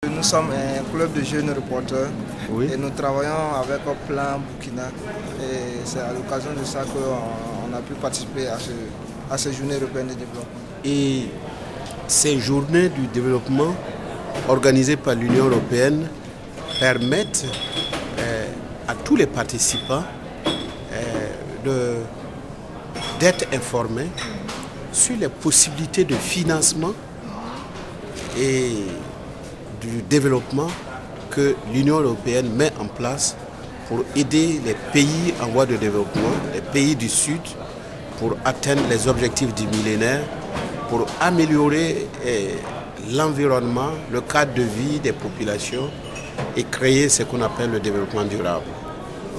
Nous sommes un club de jeunes reporters et nous travaillons avec un plan Burkina et c'est à l'occasion de ça qu'on a pu participer à ces journées européennes de développement. Et ces journées du développement organisées par l'Union européenne permettent à tous les participants d'être informés sur les possibilités de financement et du développement que l'Union européenne met en place pour aider les pays en voie de développement, les pays du Sud, pour atteindre les objectifs du millénaire, pour améliorer l'environnement, le cadre de vie des populations et créer ce qu'on appelle le développement durable.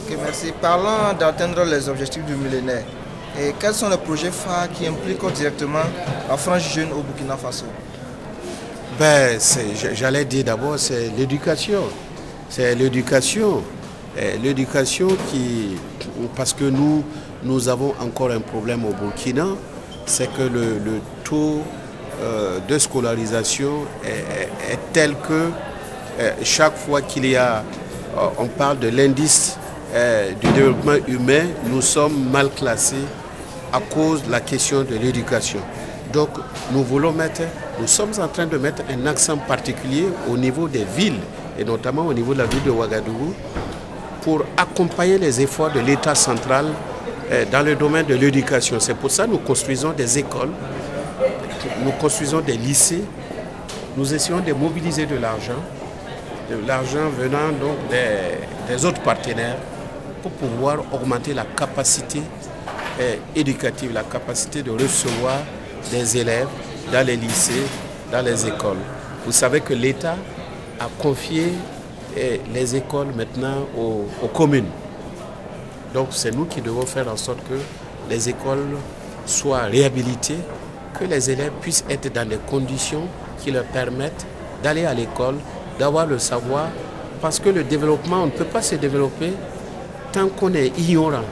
Ok, merci. Parlons d'atteindre les objectifs du millénaire. Et quels sont les projets phares qui impliquent directement la frange jeune au Burkina Faso? J'allais dire d'abord, c'est l'éducation. C'est l'éducation. L'éducation parce que nous avons encore un problème au Burkina, c'est que le taux de scolarisation est tel que chaque fois qu'il y a, on parle de l'indice du développement humain, nous sommes mal classés à cause de la question de l'éducation. Donc nous sommes en train de mettre un accent particulier au niveau des villes, et notamment au niveau de la ville de Ouagadougou, pour accompagner les efforts de l'État central dans le domaine de l'éducation. C'est pour ça que nous construisons des écoles, nous construisons des lycées, nous essayons de mobiliser de l'argent venant donc des autres partenaires pour pouvoir augmenter la capacité éducative, la capacité de recevoir des élèves dans les lycées, dans les écoles. Vous savez que l'État a confié les écoles maintenant aux communes. Donc c'est nous qui devons faire en sorte que les écoles soient réhabilitées, que les élèves puissent être dans des conditions qui leur permettent d'aller à l'école, d'avoir le savoir, parce que le développement, on ne peut pas se développer tant qu'on est ignorant.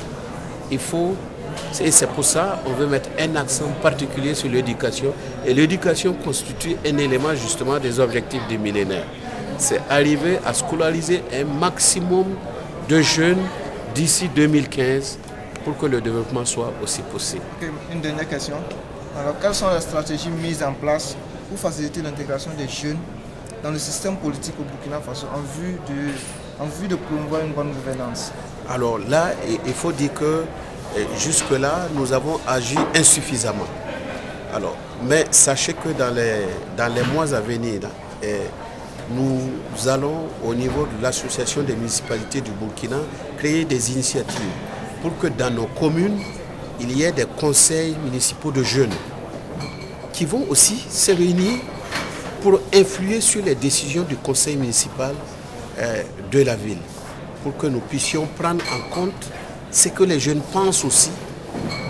Et c'est pour ça qu'on veut mettre un accent particulier sur l'éducation. Et l'éducation constitue un élément justement des objectifs du millénaire. C'est arriver à scolariser un maximum de jeunes d'ici 2015 pour que le développement soit aussi possible. Une dernière question. Alors, quelles sont les stratégies mises en place pour faciliter l'intégration des jeunes dans le système politique au Burkina Faso en vue de promouvoir une bonne gouvernance? Alors là, il faut dire que jusque-là, nous avons agi insuffisamment. Alors, mais sachez que dans les mois à venir, nous allons, au niveau de l'association des municipalités du Burkina, créer des initiatives pour que dans nos communes, il y ait des conseils municipaux de jeunes qui vont aussi se réunir pour influer sur les décisions du conseil municipal de la ville, pour que nous puissions prendre en compte ce que les jeunes pensent aussi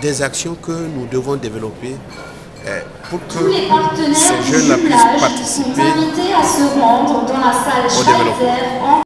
des actions que nous devons développer pour que ces jeunes puissent participer au développement.